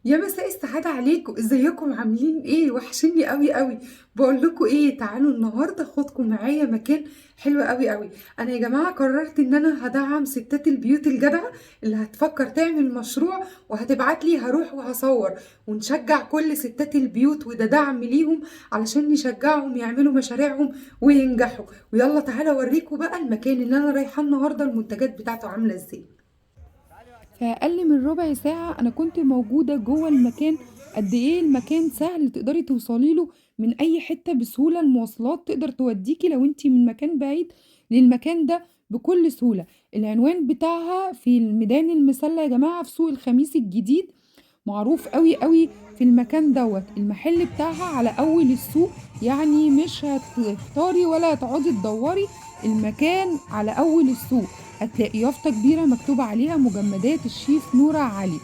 يا مساء السعادة عليكم، ازيكم عاملين ايه؟ وحشني قوي قوي. بقول لكم ايه، تعالوا النهارده خدكم معايا مكان حلو قوي قوي. انا يا جماعة قررت ان انا هدعم ستات البيوت الجدعة اللي هتفكر تعمل مشروع وهتبعت لي، هروح وهصور ونشجع كل ستات البيوت، وده دعم ليهم علشان نشجعهم يعملوا مشاريعهم وينجحوا. ويلا تعالى اوريكم بقى المكان اللي انا رايحة النهارده المنتجات بتاعته عاملة ازاي. في أقل من ربع ساعة أنا كنت موجودة جوه المكان. قد إيه المكان سهل تقدري توصلي له من أي حتة بسهولة. المواصلات تقدر توديكي لو انتي من مكان بعيد للمكان ده بكل سهولة. العنوان بتاعها في الميدان المسلة يا جماعة، في سوق الخميس الجديد. معروف قوي قوي في المكان دوت. المحل بتاعها على أول السوق، يعني مش هتختاري ولا هتقعدي تدوري. المكان على أول السوق هتلاقي يافطة كبيرة مكتوب عليها مجمدات الشيف نورة علي.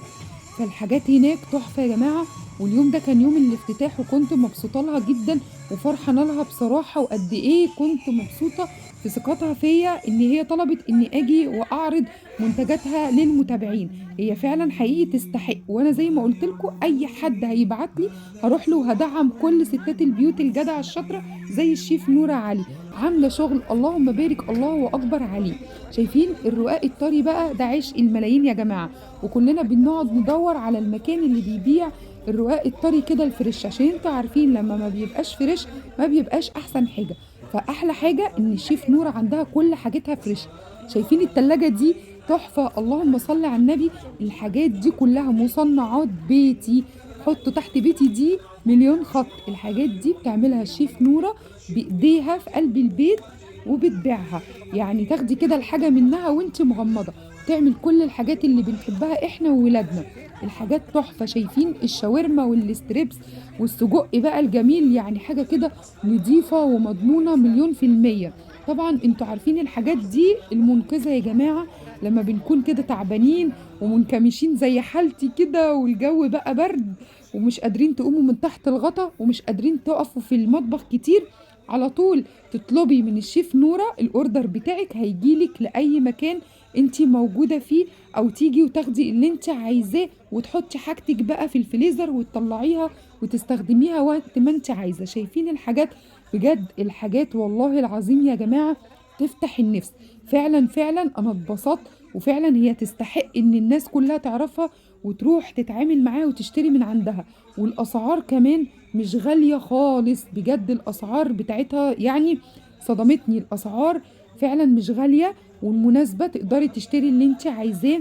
فالحاجات هناك تحفة يا جماعة. واليوم ده كان يوم الافتتاح وكنت مبسوطة لها جدا وفرحانة لها بصراحة. وقد ايه كنت مبسوطة في ثقتها فيا ان هي طلبت اني اجي واعرض منتجاتها للمتابعين. هي فعلا حقيقي تستحق، وانا زي ما قلت لكم اي حد هيبعت لي هروح له وهدعم كل ستات البيوت الجدعة الشاطرة زي الشيف نورة علي. عاملة شغل اللهم بارك الله اكبر عليه. شايفين الرقاق الطري بقى؟ ده عيش الملايين يا جماعة. وكلنا بنقعد ندور على المكان اللي بيبيع الرقاق الطري كده الفريش، عشان انتوا عارفين لما ما بيبقاش فريش ما بيبقاش احسن حاجة. فاحلى حاجة ان الشيف نورة عندها كل حاجتها فريش. شايفين التلاجة دي؟ تحفة اللهم صل على النبي. الحاجات دي كلها مصنعات بيتي. حطوا تحت بيتي دي مليون خط. الحاجات دي بتعملها الشيف نورة بإيديها في قلب البيت وبتبيعها. يعني تاخدي كده الحاجة منها وانت مغمضة. تعمل كل الحاجات اللي بنحبها احنا وولادنا. الحاجات تحفة. شايفين الشاورما والستريبس والسجق بقى الجميل؟ يعني حاجة كده نضيفة ومضمونة مليون في المية. طبعا انتوا عارفين الحاجات دي المنقذة يا جماعة. لما بنكون كده تعبانين ومنكمشين زي حالتي كده والجو بقى برد ومش قادرين تقوموا من تحت الغطا ومش قادرين تقفوا في المطبخ كتير، على طول تطلبي من الشيف نورة الاوردر بتاعك هيجيلك لأي مكان انتي موجودة فيه. او تيجي وتاخدي اللي انتي عايزاه وتحطي حاجتك بقى في الفريزر وتطلعيها وتستخدميها وقت ما انتي عايزة. شايفين الحاجات؟ بجد الحاجات والله العظيم يا جماعة تفتح النفس. فعلا فعلا انا اتبسطت. وفعلا هي تستحق ان الناس كلها تعرفها وتروح تتعامل معاها وتشتري من عندها. والاسعار كمان مش غالية خالص. بجد الاسعار بتاعتها يعني صدمتني. الاسعار فعلا مش غالية. والمناسبة تقدري تشتري اللي انت عايزاه.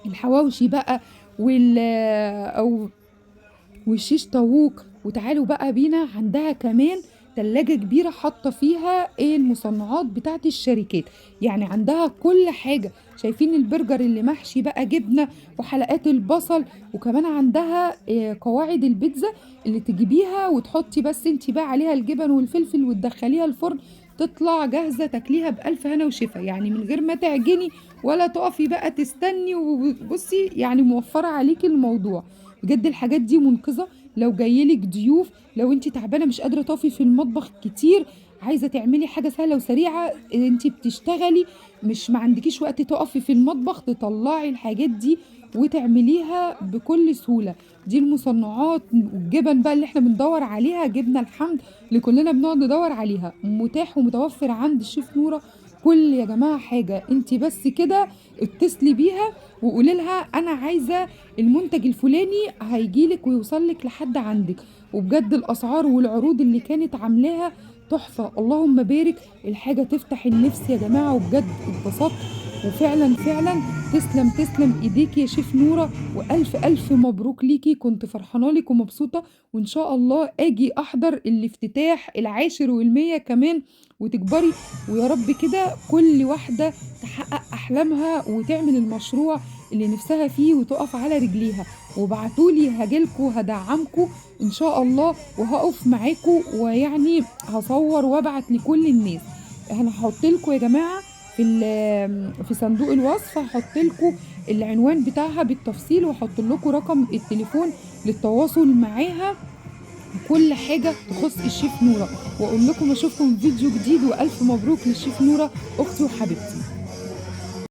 الحواوشي بقى وال او والشيش طاووق. وتعالوا بقى بينا عندها كمان تلاجة كبيرة حاطة فيها ايه المصنعات بتاعت الشركات. يعني عندها كل حاجة. شايفين البرجر اللي محشي بقى جبنة وحلقات البصل. وكمان عندها إيه قواعد البيتزا اللي تجيبيها وتحطي بس انتي بقى عليها الجبن والفلفل وتدخليها الفرن تطلع جاهزة تاكليها بألف هنا وشفا. يعني من غير ما تعجني ولا تقفي بقى تستني. وبصي يعني موفرة عليكي الموضوع. بجد الحاجات دي منقذة. لو جايلك ضيوف، لو انت تعبانه مش قادره تقفي في المطبخ كتير، عايزه تعملي حاجه سهله وسريعه، انت بتشتغلي مش ما عندكيش وقت تقفي في المطبخ، تطلعي الحاجات دي وتعمليها بكل سهوله. دي المصنعات والجبن بقى اللي احنا بندور عليها، جبنه الحمد اللي كلنا بنقعد ندور عليها، متاح ومتوفر عند الشيف نوره. كل يا جماعه حاجه انت بس كده اتصلي بيها وقولي لها انا عايزه المنتج الفلاني، هيجيلك ويوصلك لحد عندك. وبجد الاسعار والعروض اللي كانت عاملاها تحفة اللهم بارك. الحاجة تفتح النفس يا جماعة. وبجد اتبسطت. وفعلا فعلا تسلم تسلم ايديك يا شيف نورة. والف الف مبروك ليكي. كنت فرحانة لك ومبسوطة. وان شاء الله اجي احضر الافتتاح العاشر والمية كمان وتكبري. ويا رب كده كل واحدة تحقق احلامها وتعمل المشروع اللي نفسها فيه وتقف على رجليها. وبعتولي هجيلكوا هدعمكوا ان شاء الله وهقف معاكوا. ويعني هصور وابعت لكل الناس. انا هحط لكم يا جماعه في صندوق الوصف هحط لكم العنوان بتاعها بالتفصيل وهحط لكم رقم التليفون للتواصل معاها. كل حاجه تخص الشيف نوره. واقول لكم اشوفكم في فيديو جديد. والف مبروك للشيف نوره اختي وحبيبتي.